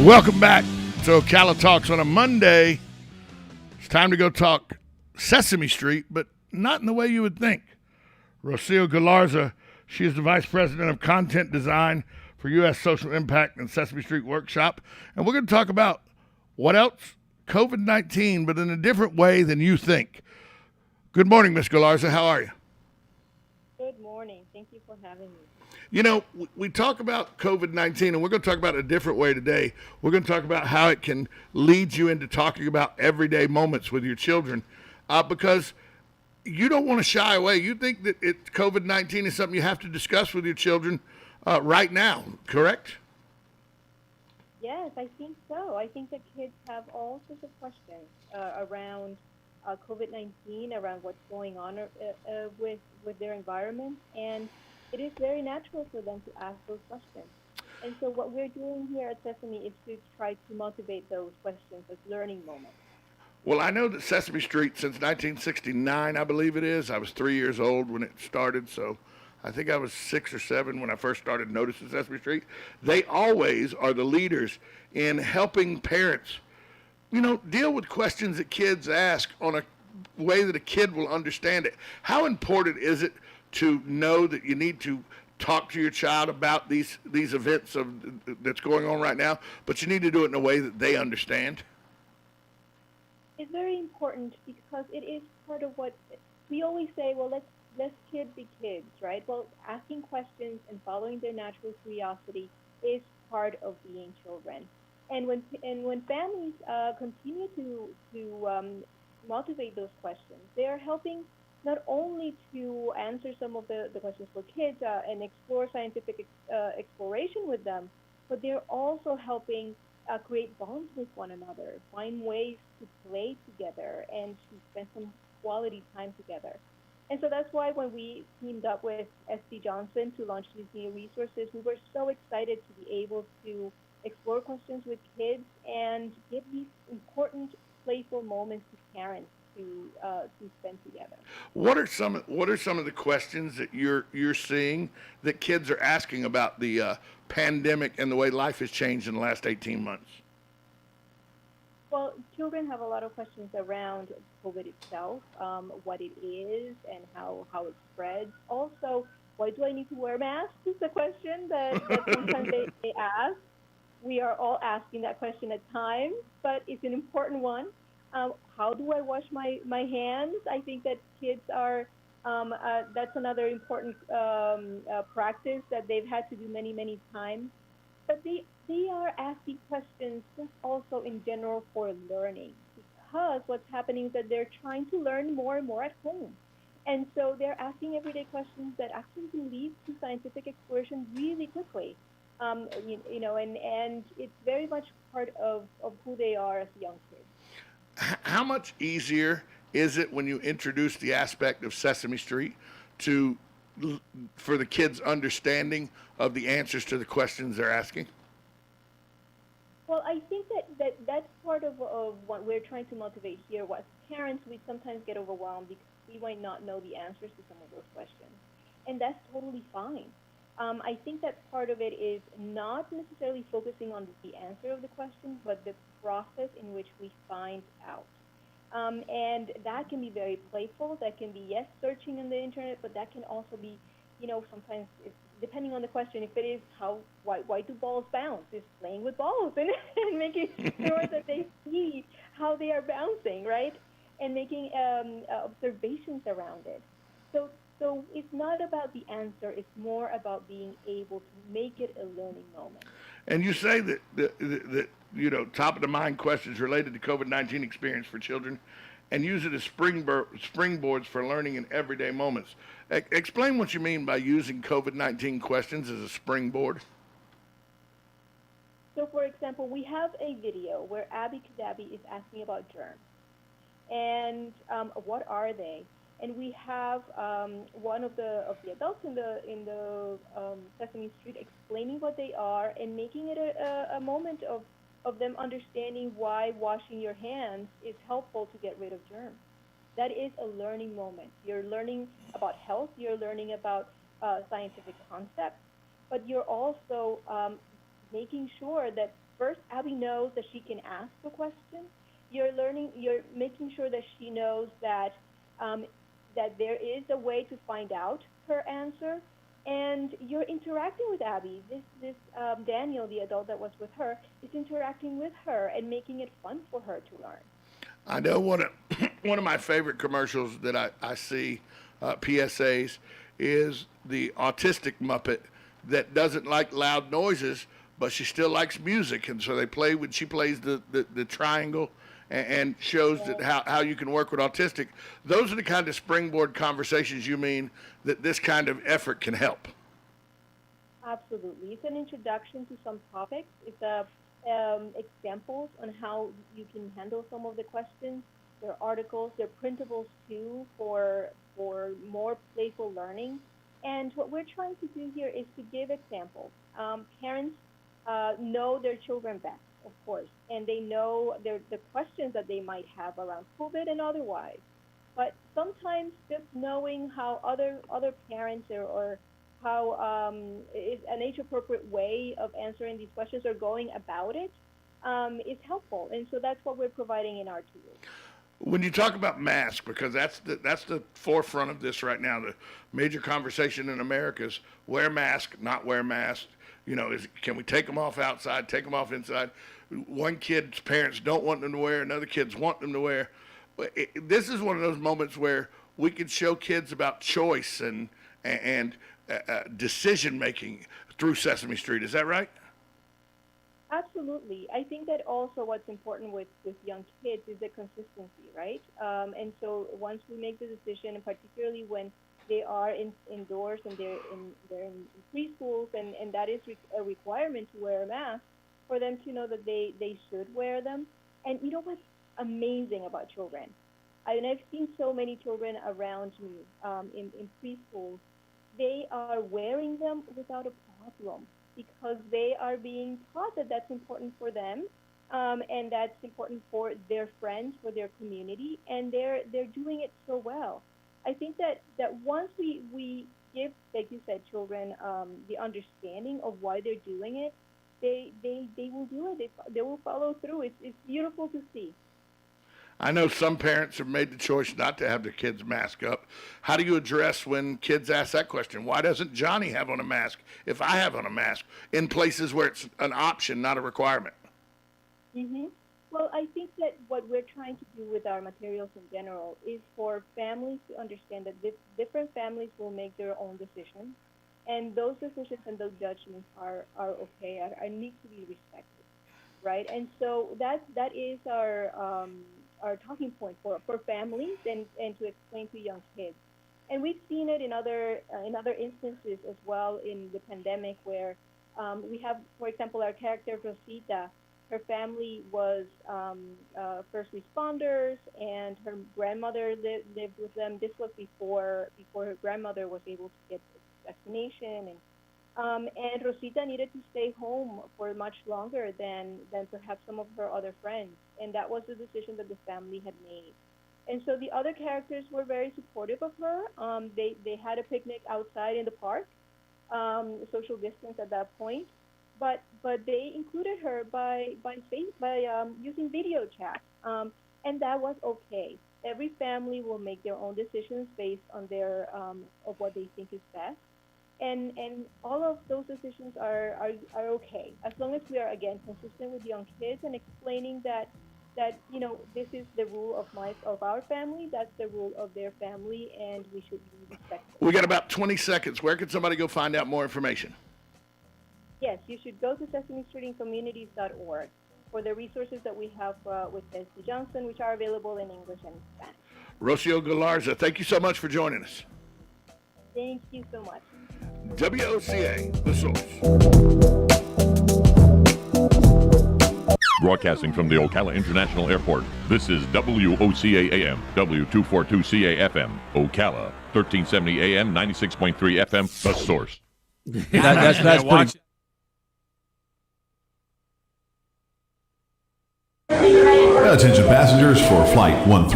Welcome back to Ocala Talks on a Monday. It's time to go talk Sesame Street, but not in the way you would think. Rocio Galarza, she is the Vice President of Content Design for U.S. Social Impact and Sesame Street Workshop. And we're going to talk about what else? COVID-19, but in a different way than you think. Good morning, Ms. Galarza. How are you? Good morning. Thank you for having me. You know, we talk about COVID-19, and we're going to talk about it a different way today. We're going to talk about how it can lead you into talking about everyday moments with your children, because you don't want to shy away. You think that COVID-19 is something you have to discuss with your children right now, correct? Yes, I think so. I think that kids have all sorts of questions around COVID-19, around what's going on with their environment, and it is very natural for them to ask those questions. And so what we're doing here at Sesame is to try to motivate those questions as learning moments. Well, I know that Sesame Street, since 1969, I believe it is. I was 3 years old when it started, so I think I was 6 or 7 when I first started noticing Sesame Street. They always are the leaders in helping parents, deal with questions that kids ask on a way that a kid will understand it. How important is it to know that you need to talk to your child about these events that's going on right now, but you need to do it in a way that they understand? It's very important because it is part of what we always say, well, let's kids be kids, right? Well, asking questions and following their natural curiosity is part of being children. And when families continue to motivate those questions, they are helping not only to answer some of the questions for kids and explore scientific exploration with them, but they're also helping create bonds with one another, find ways to play together, and to spend some quality time together. And so that's why when we teamed up with SC Johnson to launch these new resources, we were so excited to be able to explore questions with kids and give these important, playful moments to parents to spend together. What are some of the questions that you're seeing that kids are asking about the pandemic and the way life has changed in the last 18 months? Well, children have a lot of questions around COVID itself, what it is and how it spreads. Also, why do I need to wear masks is a question that sometimes they ask. We are all asking that question at times, but it's an important one. How do I wash my hands? I think that kids are, that's another important practice that they've had to do many, many times. But they are asking questions just also in general for learning because what's happening is that they're trying to learn more and more at home. And so they're asking everyday questions that actually can lead to scientific exploration really quickly. And it's very much part of who they are as young kids. How much easier is it when you introduce the aspect of Sesame Street to for the kids' understanding of the answers to the questions they're asking? Well, I think that's part of what we're trying to motivate here. As parents, we sometimes get overwhelmed because we might not know the answers to some of those questions. And that's totally fine. I think that part of it is not necessarily focusing on the answer of the question, but the process in which we find out. And that can be very playful. That can be, yes, searching on the internet, but that can also be, sometimes depending on the question, if it is why do balls bounce? It's playing with balls and, and making sure that they see how they are bouncing, right? And making observations around it. So it's not about the answer. It's more about being able to make it a learning moment. And you say that top of the mind questions related to COVID-19 experience for children, and use it as springboards for learning in everyday moments. Explain what you mean by using COVID-19 questions as a springboard. So, for example, we have a video where Abby Kadabi is asking about germs and what are they? And we have one of the adults in the Sesame Street explaining what they are and making it a moment of them understanding why washing your hands is helpful to get rid of germs. That is a learning moment. You're learning about health. You're learning about scientific concepts, but you're also making sure that first, Abby knows that she can ask the question. You're making sure that she knows that that there is a way to find out her answer, and you're interacting with Abby. This Daniel, the adult that was with her, is interacting with her and making it fun for her to learn. I know one of one of my favorite commercials that I see, PSAs, is the autistic Muppet that doesn't like loud noises, but she still likes music, and so they play when she plays the triangle and shows that how you can work with autistic. Those are the kind of springboard conversations you mean that this kind of effort can help. Absolutely. It's an introduction to some topics. It's examples on how you can handle some of the questions. There are articles, there are printables too for more playful learning. And what we're trying to do here is to give examples. Parents know their children best, of course, and they know the questions that they might have around COVID and otherwise. But sometimes just knowing how other parents or how is an age-appropriate way of answering these questions or going about it is helpful. And so that's what we're providing in our tools. When you talk about masks, because that's the forefront of this right now, the major conversation in America is wear mask, not wear mask. You know, can we take them off outside, take them off inside? One kid's parents don't want them to wear, another kid's want them to wear. This is one of those moments where we can show kids about choice and decision making through Sesame Street. Is that right? Absolutely. I think that also what's important with young kids is the consistency, right? And so once we make the decision, and particularly when they are indoors and they're in preschools, and that is a requirement to wear a mask, for them to know that they should wear them. And you know what's amazing about children? I've seen so many children around me in preschools. They are wearing them without a problem, because they are being taught that that's important for them, and that's important for their friends, for their community, and they're doing it so well. I think that once we give, like you said, children the understanding of why they're doing it, they will do it. They will follow through. It's beautiful to see. I know some parents have made the choice not to have their kids mask up. How do you address when kids ask that question? Why doesn't Johnny have on a mask if I have on a mask, in places where it's an option, not a requirement? Mm-hmm. Well, I think that what we're trying to do with our materials in general is for families to understand that different families will make their own decisions, and those decisions and those judgments are okay, are need to be respected, right? And so that is our talking point for families and to explain to young kids. And we've seen it in other instances as well in the pandemic, where we have, for example, our character Rosita. Her family was first responders, and her grandmother lived with them. This was before her grandmother was able to get vaccination, and Rosita needed to stay home for much longer than perhaps some of her other friends, and that was the decision that the family had made. And so the other characters were very supportive of her. They had a picnic outside in the park, social distance at that point, but they included her by using video chat, and that was okay. Every family will make their own decisions based on their of what they think is best. And all of those decisions are okay, as long as we are, again, consistent with young kids and explaining that you know, this is the rule of our family, that's the rule of their family, and we should be respectful. We got about 20 seconds. Where can somebody go find out more information? Yes, you should go to sesamestreetandcommunities.org for the resources that we have with Bessie Johnson, which are available in English and Spanish. Rocio Galarza, thank you so much for joining us. Thank you so much. WOCA, The Source. Broadcasting from the Ocala International Airport, this is WOCA AM, W242CA FM, Ocala, 1370 AM, 96.3 FM, The Source. That's pretty. Attention passengers for flight 13.